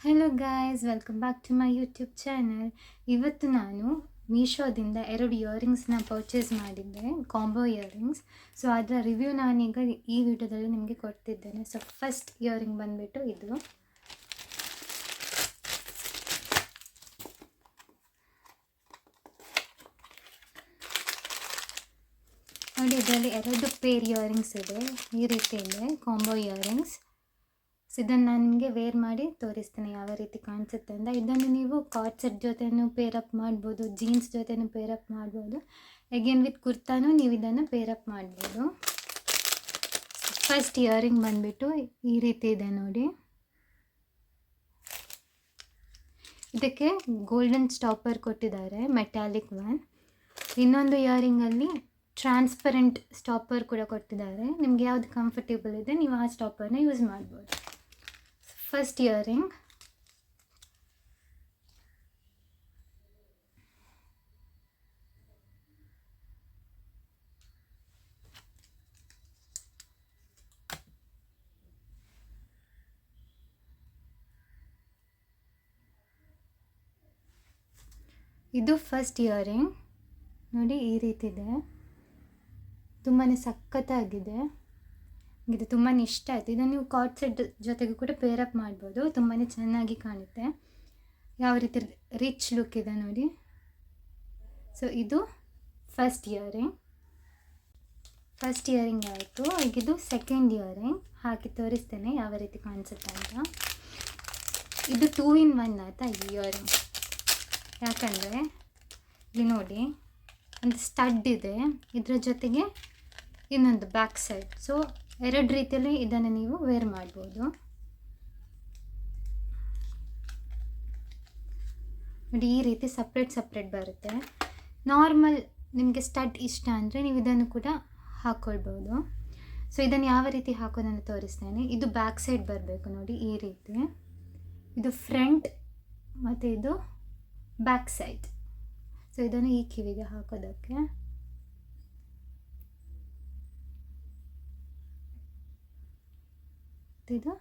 Hello guys, welcome back to my YouTube channel. ಇವತ್ತು ನಾನು ಮೀಶೋದಿಂದ 2 ಇಯರಿಂಗ್ಸ್ನ ಪರ್ಚೇಸ್ ಮಾಡಿದ್ದೆ, ಕಾಂಬೋ ಇಯರಿಂಗ್ಸ್. ಸೊ ಅದರ ರಿವ್ಯೂ ನಾನೀಗ ಈ ವಿಡಿಯೋದಲ್ಲಿ ನಿಮಗೆ ಕೊಡ್ತಿದ್ದೇನೆ. ಸೊ ಫಸ್ಟ್ ಇಯರಿಂಗ್ ಬಂದುಬಿಟ್ಟು ಇದು. ನೋಡಿ, ಇದರಲ್ಲಿ 2 ಪೇರ್ ಇಯರಿಂಗ್ಸ್ ಇದೆ. ಈ ರೀತಿ ಇದೆ ಕಾಂಬೋ ಇಯರಿಂಗ್ಸ್. ಸೊ ಇದನ್ನು ನಾನು ನಿಮಗೆ ವೇರ್ ಮಾಡಿ ತೋರಿಸ್ತೇನೆ ಯಾವ ರೀತಿ ಕಾಣಿಸುತ್ತೆ ಅಂತ. ಇದನ್ನು ನೀವು ಕಾರ್ಡ್ ಸೆಟ್ ಜೊತೆನೂ ಪೇರಪ್ ಮಾಡ್ಬೋದು, ಜೀನ್ಸ್ ಜೊತೆನೂ ಪೇರಪ್ ಮಾಡ್ಬೋದು, ಅಗೇನ್ ವಿತ್ ಕುರ್ತಾನೂ ನೀವು ಇದನ್ನು ಪೇರಪ್ ಮಾಡ್ಬೋದು. ಫಸ್ಟ್ ಇಯರಿಂಗ್ ಬಂದುಬಿಟ್ಟು ಈ ರೀತಿ ಇದೆ ನೋಡಿ. ಇದಕ್ಕೆ ಗೋಲ್ಡನ್ ಸ್ಟಾಪರ್ ಕೊಟ್ಟಿದ್ದಾರೆ, ಮೆಟಾಲಿಕ್ ಒನ್. ಇನ್ನೊಂದು ಇಯರಿಂಗಲ್ಲಿ ಟ್ರಾನ್ಸ್ಪರೆಂಟ್ ಸ್ಟಾಪರ್ ಕೂಡ ಕೊಟ್ಟಿದ್ದಾರೆ. ನಿಮ್ಗೆ ಯಾವುದು ಕಂಫರ್ಟೇಬಲ್ ಇದೆ ನೀವು ಆ ಸ್ಟಾಪರ್ನ ಯೂಸ್ ಮಾಡ್ಬೋದು. ಫಸ್ಟ್ ಇಯರಿಂಗ್ ಇದು. ಫಸ್ಟ್ ಇಯರಿಂಗ್ ನೋಡಿ ಈ ರೀತಿ ಇದೆ, ತುಂಬಾ ಸಖತ್ತಾಗಿದೆ. ಇದು ತುಂಬಾ ಇಷ್ಟ ಆಯಿತು. ಇದನ್ನು ನೀವು ಕಾರ್ಡ್ ಸೆಟ್ ಜೊತೆಗೂ ಕೂಡ ಪೇರಪ್ ಮಾಡ್ಬೋದು, ತುಂಬಾ ಚೆನ್ನಾಗಿ ಕಾಣುತ್ತೆ. ಯಾವ ರೀತಿ ರಿಚ್ ಲುಕ್ ಇದೆ ನೋಡಿ. ಸೊ ಇದು ಫಸ್ಟ್ ಇಯರಿಂಗ್ ಆಯಿತು. ಈಗ ಇದು ಸೆಕೆಂಡ್ ಇಯರಿಂಗ್ ಹಾಕಿ ತೋರಿಸ್ತೇನೆ ಯಾವ ರೀತಿ ಕಾಣಿಸುತ್ತೆ ಅಂತ. ಇದು 2 in 1 ಆಯಿತಾ ಇಯರಿಂಗ್. ಯಾಕಂದರೆ ಇಲ್ಲಿ ನೋಡಿ, ಒಂದು ಸ್ಟಡ್ ಇದೆ, ಇದರ ಜೊತೆಗೆ ಇನ್ನೊಂದು ಬ್ಯಾಕ್ ಸೈಡ್. ಸೊ 2 ರೀತಿಯಲ್ಲಿ ಇದನ್ನು ನೀವು ವೇರ್ ಮಾಡ್ಬೋದು. ನೋಡಿ ಈ ರೀತಿ ಸಪ್ರೇಟ್ ಬರುತ್ತೆ. ನಾರ್ಮಲ್ ನಿಮಗೆ ಸ್ಟಡ್ ಇಷ್ಟ ಅಂದರೆ ನೀವು ಇದನ್ನು ಕೂಡ ಹಾಕ್ಕೊಳ್ಬೋದು. ಸೊ ಇದನ್ನು ಯಾವ ರೀತಿ ಹಾಕೋದನ್ನು ತೋರಿಸ್ತೇನೆ. ಇದು ಬ್ಯಾಕ್ ಸೈಡ್ ಬರಬೇಕು ನೋಡಿ ಈ ರೀತಿ. ಇದು ಫ್ರಂಟ್ ಮತ್ತು ಇದು ಬ್ಯಾಕ್ ಸೈಡ್. ಸೊ ಇದನ್ನು ಈ ಕಿವಿಗೆ ಹಾಕೋದಕ್ಕೆ ಇದು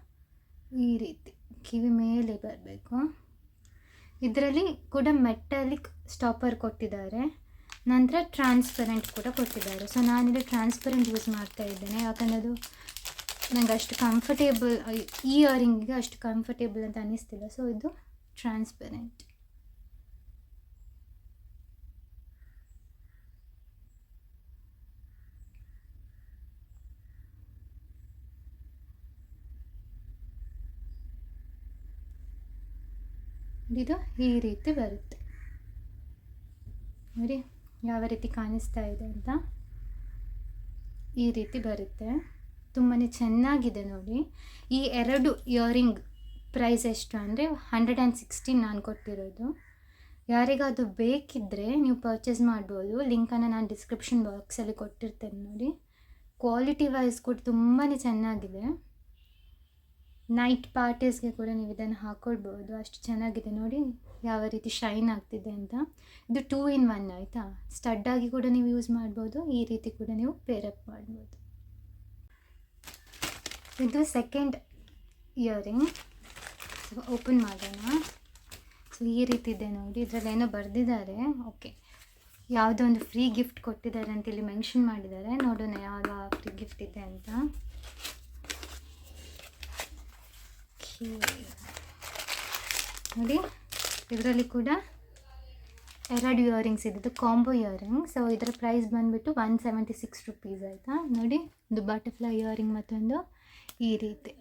ಈ ರೀತಿ ಕಿವಿ ಮೇಲೆ ಬರಬೇಕು. ಇದರಲ್ಲಿ ಕೂಡ ಮೆಟಾಲಿಕ್ ಸ್ಟಾಪರ್ ಕೊಟ್ಟಿದ್ದಾರೆ, ನಂತರ ಟ್ರಾನ್ಸ್ಪರೆಂಟ್ ಕೂಡ ಕೊಟ್ಟಿದ್ದಾರೆ. ಸೊ ನಾನಿಲ್ಲಿ ಟ್ರಾನ್ಸ್ಪರೆಂಟ್ ಯೂಸ್ ಮಾಡ್ತಾ ಇದ್ದೇನೆ, ಯಾಕಂದರೆ ಅದು ನನಗೆ ಅಷ್ಟು ಕಂಫರ್ಟೇಬಲ್, ಈ ಇಯರಿಂಗಿಗೆ ಅಷ್ಟು ಕಂಫರ್ಟೇಬಲ್ ಅಂತ ಅನ್ನಿಸ್ತಿಲ್ಲ. ಸೊ ಇದು ಟ್ರಾನ್ಸ್ಪರೆಂಟ್. ಇದು ಈ ರೀತಿ ಬರುತ್ತೆ ನೋಡಿ, ಯಾವ ರೀತಿ ಕಾಣಿಸ್ತಾ ಇದೆ ಅಂತ. ಈ ರೀತಿ ಬರುತ್ತೆ, ತುಂಬಾ ಚೆನ್ನಾಗಿದೆ ನೋಡಿ. ಈ 2 ಇಯರಿಂಗ್ ಪ್ರೈಸ್ ಎಷ್ಟು ಅಂದರೆ 116 ನಾನು ಕೊಟ್ಟಿರೋದು. ಯಾರಿಗಾದರೂ ಬೇಕಿದ್ದರೆ ನೀವು ಪರ್ಚೇಸ್ ಮಾಡ್ಬೋದು. ಲಿಂಕನ್ನು ನಾನು ಡಿಸ್ಕ್ರಿಪ್ಷನ್ ಬಾಕ್ಸಲ್ಲಿ ಕೊಟ್ಟಿರ್ತೇನೆ ನೋಡಿ. ಕ್ವಾಲಿಟಿ ವೈಸ್ ಕೂಡ ತುಂಬಾ ಚೆನ್ನಾಗಿದೆ. ನೈಟ್ ಪಾರ್ಟೀಸ್ಗೆ ಕೂಡ ನೀವು ಇದನ್ನು ಹಾಕ್ಕೊಳ್ಬೋದು, ಅಷ್ಟು ಚೆನ್ನಾಗಿದೆ ನೋಡಿ ಯಾವ ರೀತಿ ಶೈನ್ ಆಗ್ತಿದೆ ಅಂತ. ಇದು 2 in 1 ಆಯಿತಾ. ಸ್ಟಡ್ಡಾಗಿ ಕೂಡ ನೀವು ಯೂಸ್ ಮಾಡ್ಬೋದು, ಈ ರೀತಿ ಕೂಡ ನೀವು ಪೇರಪ್ ಮಾಡ್ಬೋದು. ಇದು ಸೆಕೆಂಡ್ ಇಯರಿಂಗ್. ಓಪನ್ ಮಾಡೋಣ. ಸೊ ಈ ರೀತಿ ಇದೆ ನೋಡಿ. ಇದರಲ್ಲಿ ಏನೋ ಬರೆದಿದ್ದಾರೆ. ಓಕೆ, ಯಾವುದೋ ಒಂದು ಫ್ರೀ ಗಿಫ್ಟ್ ಕೊಟ್ಟಿದ್ದಾರೆ ಅಂತ ಇಲ್ಲಿ ಮೆನ್ಷನ್ ಮಾಡಿದ್ದಾರೆ. ನೋಡೋಣ ಯಾವ ಫ್ರೀ ಗಿಫ್ಟ್ ಇದೆ ಅಂತ. ನೋಡಿ ಇದರಲ್ಲಿ ಕೂಡ 2 ಇಯರಿಂಗ್ಸ್ ಇದ್ದು ಕಾಂಬೋ ಇಯರಿಂಗ್. ಸೊ ಇದರ ಪ್ರೈಸ್ ಬಂದುಬಿಟ್ಟು 176 rupees ಆಯಿತಾ. ನೋಡಿ, ಒಂದು ಬಟರ್ಫ್ಲೈ ಇಯರಿಂಗ್ ಮತ್ತೊಂದು ಈ ರೀತಿ.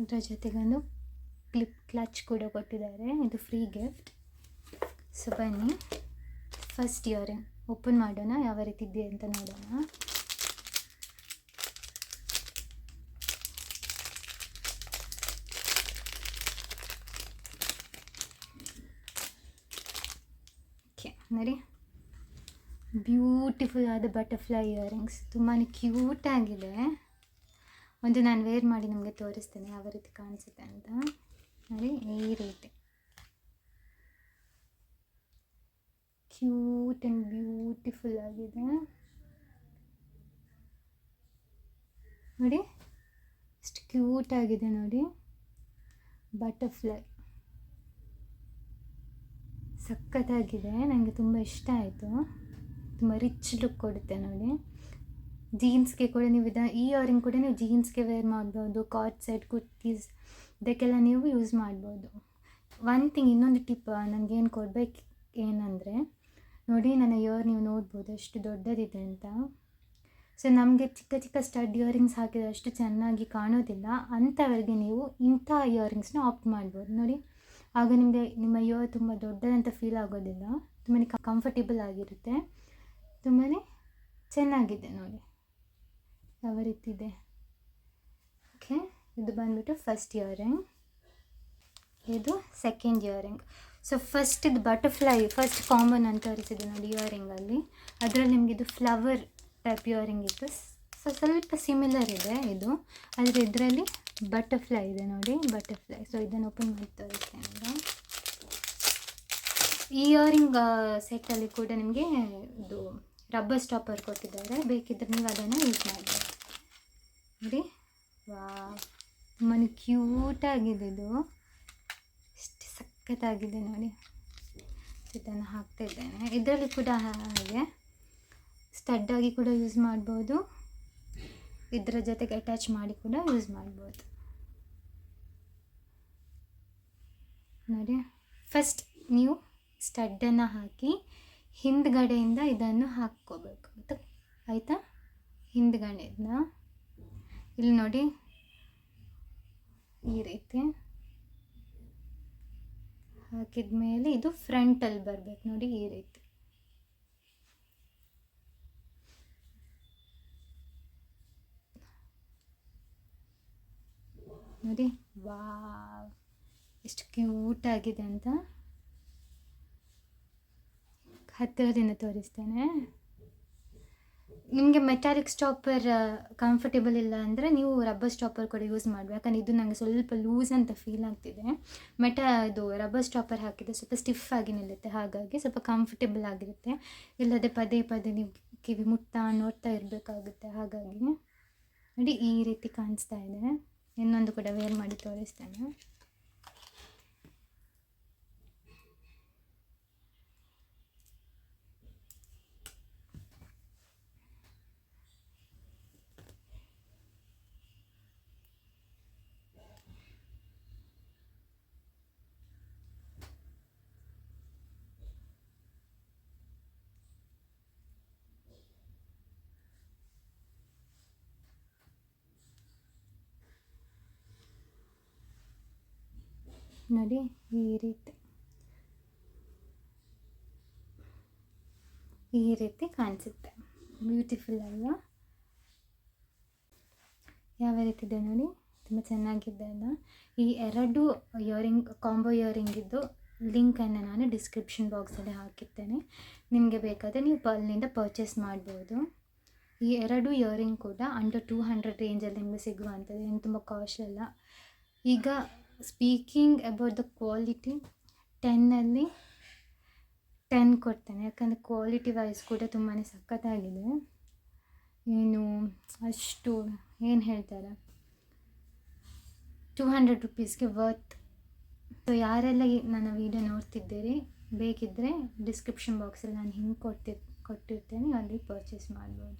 ಇದರ ಜೊತೆಗೊಂದು ಕ್ಲಚ್ ಕೂಡ ಕೊಟ್ಟಿದ್ದಾರೆ, ಇದು ಫ್ರೀ ಗಿಫ್ಟ್. ಸೊ ಬನ್ನಿ ಫಸ್ಟ್ ಇಯರಿಂಗ್ ಓಪನ್ ಮಾಡೋಣ, ಯಾವ ರೀತಿ ಇದೆ ಅಂತ ನೋಡೋಣ. ನೋಡಿ, ಬ್ಯೂಟಿಫುಲ್ ಆದ ಬಟರ್ಫ್ಲೈ ಇಯರಿಂಗ್ಸ್, ತುಂಬಾ ಕ್ಯೂಟಾಗಿದೆ. ಒಂದು ನಾನು ವೇರ್ ಮಾಡಿ ನಿಮಗೆ ತೋರಿಸ್ತೇನೆ ಯಾವ ರೀತಿ ಕಾಣಿಸುತ್ತೆ ಅಂತ. ನೋಡಿ ಈ ರೀತಿ ಕ್ಯೂಟ್ ಆ್ಯಂಡ್ ಬ್ಯೂಟಿಫುಲ್ ಆಗಿದೆ ನೋಡಿ. ಎಷ್ಟು ಕ್ಯೂಟಾಗಿದೆ ನೋಡಿ, ಬಟರ್ಫ್ಲೈ ಸಖತ್ತಾಗಿದೆ, ನನಗೆ ತುಂಬ ಇಷ್ಟ ಆಯಿತು. ತುಂಬ ರಿಚ್ ಲುಕ್ ಕೊಡುತ್ತೆ ನೋಡಿ. ಜೀನ್ಸ್ಗೆ ಕೂಡ ನೀವು ಈ ಇಯರಿಂಗ್ ಕೂಡ ನೀವು ಜೀನ್ಸ್ಗೆ ವೇರ್ ಮಾಡ್ಬೋದು, ಕಾರ್ಡ್ ಸೆಟ್, ಕುರ್ತೀಸ್ ಇದಕ್ಕೆಲ್ಲ ನೀವು ಯೂಸ್ ಮಾಡ್ಬೋದು. ಒನ್ ಥಿಂಗ್, ಇನ್ನೊಂದು ಟಿಪ್ ನನಗೇನು ಕೊಡಬೇಕು ಏನಂದರೆ, ನೋಡಿ ನನ್ನ ಇಯರ್ ನೀವು ನೋಡ್ಬೋದು ಎಷ್ಟು ದೊಡ್ಡದಿದೆ ಅಂತ. ಸೊ ನಮಗೆ ಚಿಕ್ಕ ಚಿಕ್ಕ ಸ್ಟಡ್ ಇಯರಿಂಗ್ಸ್ ಹಾಕಿದರೆ ಅಷ್ಟು ಚೆನ್ನಾಗಿ ಕಾಣೋದಿಲ್ಲ, ಅಂಥವರಿಗೆ ನೀವು ಇಂಥ ಇಯರಿಂಗ್ಸ್ನ ಆಪ್ಟ್ ಮಾಡ್ಬೋದು ನೋಡಿ. ಆಗ ನಿಮಗೆ ನಿಮ್ಮ ಇಯರ್ ತುಂಬ ದೊಡ್ಡದಂತ ಫೀಲ್ ಆಗೋದಿಲ್ಲ, ತುಂಬಾ ಕಂಫರ್ಟೇಬಲ್ ಆಗಿರುತ್ತೆ, ತುಂಬಾ ಚೆನ್ನಾಗಿದೆ ನೋಡಿ ಯಾವ ರೀತಿ ಇದೆ. ಓಕೆ, ಇದು ಬಂದುಬಿಟ್ಟು ಫಸ್ಟ್ ಇಯರಿಂಗ್, ಇದು ಸೆಕೆಂಡ್ ಇಯರಿಂಗ್. ಸೊ ಫಸ್ಟ್ ಇದು ಬಟರ್ಫ್ಲೈ ಫಸ್ಟ್ ಕಾಮನ್ ಅಂತ ತೋರಿಸಿದೆ ನೋಡಿ ಇಯರಿಂಗಲ್ಲಿ. ಅದರಲ್ಲಿ ನಿಮಗೆ ಇದು ಫ್ಲವರ್ ಟೈಪ್ ಇಯರಿಂಗ್ ಇತ್ತು, ಸೊ ಸ್ವಲ್ಪ ಸಿಮಿಲರ್ ಇದೆ ಇದು, ಆದರೆ ಇದರಲ್ಲಿ ಬಟರ್ಫ್ಲೈ ಇದೆ ನೋಡಿ, ಬಟರ್ಫ್ಲೈ. ಸೊ ಇದನ್ನು ಓಪನ್ ಮಾಡಿ ತೋರಿಸ್ತೇನೆ ಈಗ. ಈ ಇಯರಿಂಗ್ ಸೆಟ್ಟಲ್ಲಿ ಕೂಡ ನಿಮಗೆ ಇದು ರಬ್ಬರ್ ಸ್ಟಾಪರ್ ಕೊಟ್ಟಿದ್ದಾರೆ, ಬೇಕಿದ್ದರೆ ನೀವು ಅದನ್ನು ಯೂಸ್ ಮಾಡ್ಬೋದು ನೋಡಿ. ವಾ, ತುಂಬಾ ಕ್ಯೂಟಾಗಿದೆ ಇದು, ಎಷ್ಟು ಸಖತ್ತಾಗಿದೆ ನೋಡಿ. ಇದನ್ನು ಹಾಕ್ತಾ ಇದ್ದೇನೆ. ಇದರಲ್ಲಿ ಕೂಡ ಹಾಗೆ ಸ್ಟಡ್ಡಾಗಿ ಕೂಡ ಯೂಸ್ ಮಾಡ್ಬೋದು, ಇದರ ಜೊತೆಗೆ ಅಟ್ಯಾಚ್ ಮಾಡಿ ಕೂಡ ಯೂಸ್ ಮಾಡ್ಬೋದು ನೋಡಿ. ಫಸ್ಟ್ ನೀವು ಸ್ಟಡ್ಡನ್ನು ಹಾಕಿ ಹಿಂದ್ಗಡೆಯಿಂದ ಇದನ್ನು ಹಾಕ್ಕೋಬೇಕು ಆಯಿತಾ. ಹಿಂದ್ಗಡೆಯಿಂದ ಇಲ್ಲಿ ನೋಡಿ ಈ ರೀತಿ ಹಾಕಿದ ಮೇಲೆ ಇದು ಫ್ರಂಟಲ್ಲಿ ಬರಬೇಕು ನೋಡಿ, ಈ ರೀತಿ. ನೋಡಿ ವಾವ್, ಎಷ್ಟು ಕ್ಯೂಟ್ ಆಗಿದೆ ಅಂತ. ಹತ್ತಿರದಿಂದ ತೋರಿಸ್ತೇನೆ. ನಿಮಗೆ ಮೆಟಾಲಿಕ್ ಸ್ಟಾಪರ್ ಕಂಫರ್ಟೇಬಲ್ ಇಲ್ಲ ಅಂದರೆ ನೀವು ರಬ್ಬರ್ ಸ್ಟಾಪರ್ ಕೂಡ ಯೂಸ್ ಮಾಡಬೇಕು, ಯಾಕಂದರೆ ಇದು ನನಗೆ ಸ್ವಲ್ಪ ಲೂಸ್ ಅಂತ ಫೀಲ್ ಆಗ್ತಿದೆ. ಇದು ರಬ್ಬರ್ ಸ್ಟಾಪರ್ ಹಾಕಿದರೆ ಸ್ವಲ್ಪ ಸ್ಟಿಫ್ ಆಗಿ ನಿಲ್ಲುತ್ತೆ, ಹಾಗಾಗಿ ಸ್ವಲ್ಪ ಕಂಫರ್ಟೇಬಲ್ ಆಗಿರುತ್ತೆ. ಇಲ್ಲದೆ ಪದೇ ಪದೇ ನೀವು ಕಿವಿ ನೋಡ್ತಾ ಇರಬೇಕಾಗುತ್ತೆ, ಹಾಗಾಗಿ ನೋಡಿ ಈ ರೀತಿ ಕಾಣಿಸ್ತಾ ಇದೆ. ಇನ್ನೊಂದು ಕೂಡ ವೇರ್ ಮಾಡಿ ತೋರಿಸ್ತೇನೆ. ನೋಡಿ ಈ ರೀತಿ ಕಾಣಿಸುತ್ತೆ, ಬ್ಯೂಟಿಫುಲ್ ಅಲ್ವಾ. ಯಾವ ರೀತಿ ಇದೆ ನೋಡಿ, ತುಂಬ ಚೆನ್ನಾಗಿದೆ ಅಲ್ಲ. ಈ ಎರಡು ಕಾಂಬೋ ಇಯರಿಂಗಿದ್ದು ಲಿಂಕನ್ನು ನಾನು ಡಿಸ್ಕ್ರಿಪ್ಷನ್ ಬಾಕ್ಸಲ್ಲಿ ಹಾಕಿರ್ತೇನೆ, ನಿಮಗೆ ಬೇಕಾದರೆ ನೀವು ಅಲ್ಲಿಂದ ಪರ್ಚೇಸ್ ಮಾಡ್ಬೋದು. ಈ ಎರಡು ಇಯರಿಂಗ್ ಕೂಡ ಅಂಡರ್ 200 ರೇಂಜಲ್ಲಿ ನಿಮಗೆ ಸಿಗುವಂಥದ್ದು, ಏನು ತುಂಬ ಕಾಸ್ಟ್ಲಿ ಅಲ್ಲ. ಈಗ ಸ್ಪೀಕಿಂಗ್ ಅಬೌಟ್ ದ ಕ್ವಾಲಿಟಿ 10ನಲ್ಲಿ 10 ಕೊಡ್ತೇನೆ, ಯಾಕಂದರೆ ಕ್ವಾಲಿಟಿ ವೈಸ್ ಕೂಡ ತುಂಬಾ ಸಖತ್ತಾಗಿದೆ. ಏನು ಅಷ್ಟು ಏನು ಹೇಳ್ತಾರೆ, 200 ರುಪೀಸ್ಗೆ ವರ್ತ್. ಸೊ ಯಾರೆಲ್ಲ ನನ್ನ ವೀಡಿಯೋ ನೋಡ್ತಿದ್ದೀರಿ, ಬೇಕಿದ್ದರೆ ಡಿಸ್ಕ್ರಿಪ್ಷನ್ ಬಾಕ್ಸಲ್ಲಿ ನಾನು ಹಿಂಗೆ ಕೊಟ್ಟಿರ್ತೇನೆ, ಅಲ್ಲಿ ಪರ್ಚೇಸ್ ಮಾಡ್ಬೋದು.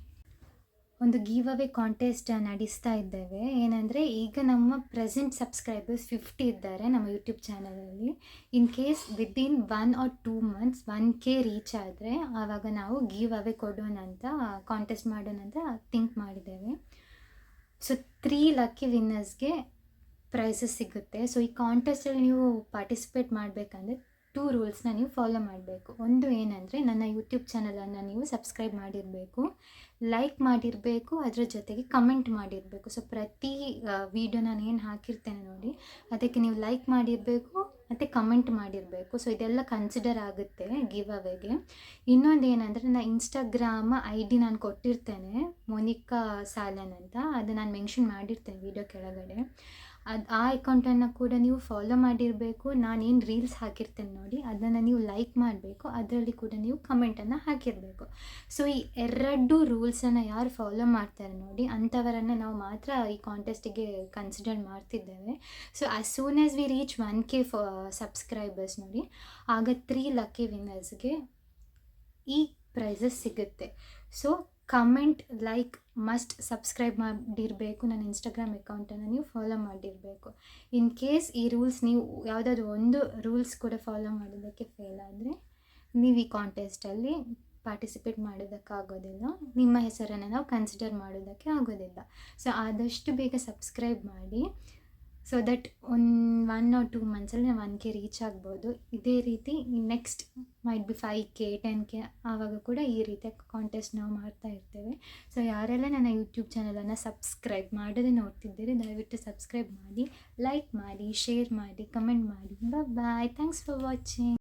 ಒಂದು ಗಿವ್ ಅವೇ ಕಾಂಟೆಸ್ಟ್ ನಡೆಸ್ತಾ ಇದ್ದೇವೆ. ಏನಂದರೆ ಈಗ ನಮ್ಮ ಪ್ರೆಸೆಂಟ್ ಸಬ್ಸ್ಕ್ರೈಬರ್ಸ್ 50 ಇದ್ದಾರೆ ನಮ್ಮ ಯೂಟ್ಯೂಬ್ ಚಾನಲಲ್ಲಿ. In case within 1 or 2 months 1K reach ಆದರೆ ಆವಾಗ ನಾವು ಗಿವ್ ಅವೇ ಕೊಡೋಣ ಅಂತ, ಕಾಂಟೆಸ್ಟ್ ಮಾಡೋಣ ಅಂತ ಥಿಂಕ್ ಮಾಡಿದ್ದೇವೆ. ಸೊ 3 ಲಕ್ಕಿ ವಿನ್ನರ್ಸ್ಗೆ ಪ್ರೈಸಸ್ ಸಿಗುತ್ತೆ. ಸೊ ಈ ಕಾಂಟೆಸ್ಟಲ್ಲಿ ನೀವು ಪಾರ್ಟಿಸಿಪೇಟ್ ಮಾಡಬೇಕಂದ್ರೆ 2 ರೂಲ್ಸ್ನ ನೀವು ಫಾಲೋ ಮಾಡಬೇಕು. ಒಂದು ಏನಂದರೆ ನನ್ನ ಯೂಟ್ಯೂಬ್ ಚಾನಲನ್ನು ನೀವು ಸಬ್ಸ್ಕ್ರೈಬ್ ಮಾಡಿರಬೇಕು, ಲೈಕ್ ಮಾಡಿರಬೇಕು, ಅದರ ಜೊತೆಗೆ ಕಮೆಂಟ್ ಮಾಡಿರಬೇಕು. ಸೊ ಪ್ರತಿ ವೀಡಿಯೋ ನಾನು ಏನು ಹಾಕಿರ್ತೇನೆ ನೋಡಿ, ಅದಕ್ಕೆ ನೀವು ಲೈಕ್ ಮಾಡಿರಬೇಕು ಮತ್ತು ಕಮೆಂಟ್ ಮಾಡಿರಬೇಕು. ಸೊ ಇದೆಲ್ಲ ಕನ್ಸಿಡರ್ ಆಗುತ್ತೆ ಗಿವ್ ಅವೇಗೆ. ಇನ್ನೊಂದು ಏನಂದರೆ ನನ್ನ ಇನ್ಸ್ಟಾಗ್ರಾಮ್ ID ನಾನು ಕೊಟ್ಟಿರ್ತೇನೆ, ಮೋನಿಕಾ ಸಾಲನ್ ಅಂತ, ಅದು ನಾನು ಮೆನ್ಷನ್ ಮಾಡಿರ್ತೇನೆ ವೀಡಿಯೋ ಕೆಳಗಡೆ. ಆ ಅಕೌಂಟನ್ನು ಕೂಡ ನೀವು ಫಾಲೋ ಮಾಡಿರಬೇಕು. ನಾನೇನು ರೀಲ್ಸ್ ಹಾಕಿರ್ತೇನೆ ನೋಡಿ ಅದನ್ನು ನೀವು ಲೈಕ್ ಮಾಡಬೇಕು, ಅದರಲ್ಲಿ ಕೂಡ ನೀವು ಕಮೆಂಟನ್ನು ಹಾಕಿರಬೇಕು. ಸೊ ಈ 2 ರೂಲ್ಸನ್ನು ಯಾರು ಫಾಲೋ ಮಾಡ್ತಾರೆ ನೋಡಿ ಅಂಥವರನ್ನು ನಾವು ಮಾತ್ರ ಈ ಕಾಂಟೆಸ್ಟಿಗೆ ಕನ್ಸಿಡರ್ ಮಾಡ್ತಿದ್ದೇವೆ. So as soon as we reach 1K subscribers ನೋಡಿ, ಆಗ 3 ಲಕ್ಕಿ ವಿನ್ನರ್ಸ್ಗೆ ಈ ಪ್ರೈಸಸ್ ಸಿಗುತ್ತೆ. So comment, like, must subscribe ಮಾಡಿರಬೇಕು. ನನ್ನ ಇನ್ಸ್ಟಾಗ್ರಾಮ್ ಅಕೌಂಟನ್ನು ನೀವು ಫಾಲೋ ಮಾಡಿರಬೇಕು. ಇನ್ ಕೇಸ್ ಈ ರೂಲ್ಸ್ ನೀವು ಯಾವುದಾದ್ರು ಒಂದು ರೂಲ್ಸ್ ಕೂಡ ಫಾಲೋ ಮಾಡೋದಕ್ಕೆ ಫೇಲ್ ಆದರೆ ನೀವು ಈ ಕಾಂಟೆಸ್ಟಲ್ಲಿ ಪಾರ್ಟಿಸಿಪೇಟ್ ಮಾಡೋದಕ್ಕಾಗೋದಿಲ್ಲ, ನಿಮ್ಮ ಹೆಸರನ್ನು ನಾವು ಕನ್ಸಿಡರ್ ಮಾಡೋದಕ್ಕೆ ಆಗೋದಿಲ್ಲ. ಸೊ ಆದಷ್ಟು ಬೇಗ ಸಬ್ಸ್ಕ್ರೈಬ್ ಮಾಡಿ, so that 1 or 2 ಮಂತ್ಸಲ್ಲಿ 1K reach ಆಗ್ಬೋದು. ಇದೇ ರೀತಿ next might be 5K 10K ಆವಾಗ ಕೂಡ ಈ ರೀತಿಯ ಕಾಂಟೆಸ್ಟ್ ನಾವು ಮಾಡ್ತಾ ಇರ್ತೇವೆ. ಸೊ ಯಾರೆಲ್ಲ ನನ್ನ ಯೂಟ್ಯೂಬ್ ಚಾನಲನ್ನು ಸಬ್ಸ್ಕ್ರೈಬ್ ಮಾಡದೆ ನೋಡ್ತಿದ್ದೀರಿ ದಯವಿಟ್ಟು ಸಬ್ಸ್ಕ್ರೈಬ್ ಮಾಡಿ, ಲೈಕ್ ಮಾಡಿ, ಶೇರ್ ಮಾಡಿ, ಕಮೆಂಟ್ ಮಾಡಿ. ಬಾಯ್, ಥ್ಯಾಂಕ್ಸ್ ಫಾರ್ ವಾಚಿಂಗ್.